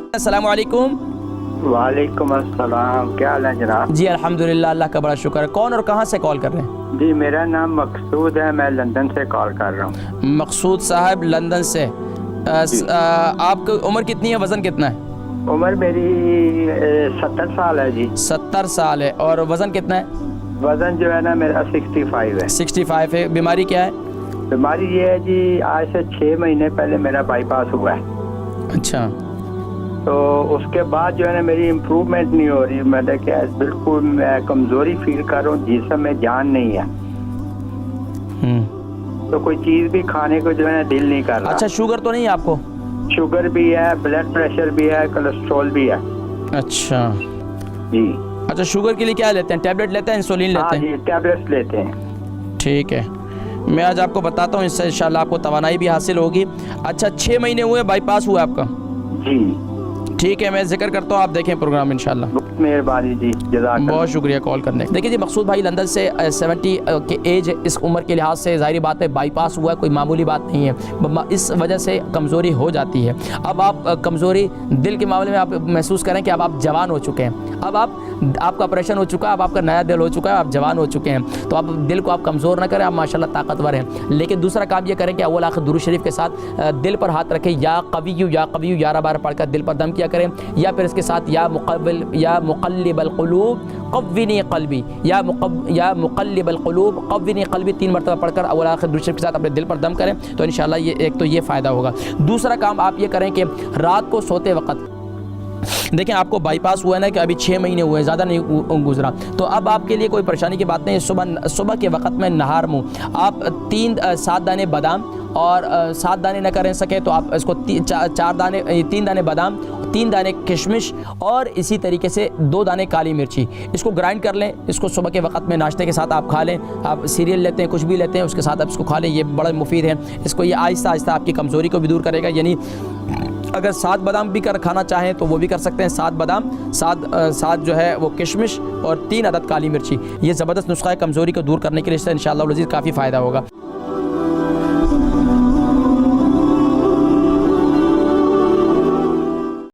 अस्सलाम वालेकुम। वालेकुम अस्सलाम, क्या हाल है जनाब? जी अल्हम्दुलिल्लाह, अल्लाह का बड़ा शुक्र है। कौन और कहाँ से कॉल कर रहे हैं? जी मेरा नाम मकसूद है, मैं लंदन से कॉल कर रहा हूँ। मकसूद साहब लंदन से। आपकी उम्र कितनी है, वज़न कितना है? उम्र मेरी 70 साल है जी। 70 साल है। और वज़न कितना है? वज़न जो है ना मेरा 65 है। 65 है। बीमारी क्या है? बीमारी ये है जी, आज से 6 महीने पहले मेरा बाईपास हुआ है। अच्छा। तो उसके बाद जो है ना मेरी इम्प्रूवमेंट नहीं हो रही। मतलब क्या, बिल्कुल मैं कमज़ोरी फील कर रहा हूँ, जिसम में जान नहीं है। तो कोई चीज़ भी खाने को जो है ना दिल नहीं कर रहा। अच्छा, शुगर तो नहीं है आपको? शुगर भी है, ब्लड प्रेशर भी है, कोलेस्ट्रॉल भी है। अच्छा जी। अच्छा, शुगर के लिए क्या लेते हैं? टैबलेट लेते हैं, इंसुलिन लेते हैं? जी, टैबलेट्स लेते हैं। ठीक है, मैं आज आपको बताता हूँ, इससे इंशाल्लाह आपको तवानाई भी हासिल होगी। अच्छा, 6 महीने हुए बाईपास हुआ आपका? जी ठीक है, मैं जिक्र करता हूँ, आप देखें प्रोग्राम इंशाल्लाह। मेहरबानी जी, जज़ाकल्लाह। बहुत शुक्रिया कॉल करने का। देखिए जी, मकसूद भाई लंदन से 70 के एज, इस उम्र के लिहाज से ज़ाहिर बात है बाईपास हुआ कोई मामूली बात नहीं है। इस वजह से कमज़ोरी हो जाती है। अब आप कमज़ोरी दिल के मामले में आप महसूस करें कि अब आप जवान हो चुके हैं। अब आपका ऑपरेशन हो चुका है, अब आपका नया दिल हो चुका है, आप जवान हो चुके हैं। तो आप दिल को आप कमज़ोर ना करें, आप माशाल्लाह ताकतवर हैं। लेकिन दूसरा काम ये करें कि अव्वल आखिर दुरूद शरीफ के साथ दिल पर हाथ रखें, या कविय्यु 11 बार पढ़कर दिल पर दम किया करें, या फिर इसके साथ या मुक़ल्लिबल क़ुलूब क़व्विनी क़ल्बी, या मुक़ल्लिबल क़ुलूब क़व्विनी क़ल्बी 3 मरतबा पढ़कर अव्वल आखिर दुरूद शरीफ के साथ अपने दिल पर दम करें, तो इंशाल्लाह ये एक तो ये फ़ायदा होगा। दूसरा काम आप ये करें कि रात को सोते वक्त, देखें आपको बाईपास हुआ है ना कि अभी 6 महीने हुए, ज़्यादा नहीं गुजरा, तो अब आपके लिए कोई परेशानी की बात नहीं है। सुबह के वक्त में नहार मुँह आप 7 दाने बादाम, और 7 दाने न करें सके तो आप इसको 3 दाने बादाम, 3 दाने किशमिश, और इसी तरीके से 2 दाने काली मिर्ची, इसको ग्राइंड कर लें। इसको सुबह के वक्त में नाश्ते के साथ आप खा लें। आप सीरियल लेते हैं, कुछ भी लेते हैं, उसके साथ आप इसको खा लें, ये बड़ा मुफीद है। इसको ये आहिस्ता आहिस्ता आपकी कमज़ोरी को भी दूर करेगा। यानी अगर 7 बादाम भी खाना चाहें तो वो भी कर सकते हैं। 7 बादाम, 7 जो है वो किशमिश, और 3 अदद काली मिर्ची। ये ज़बरदस्त नुस्खा है कमज़ोरी को दूर करने के लिए। इससे इंशाअल्लाह काफ़ी फ़ायदा होगा।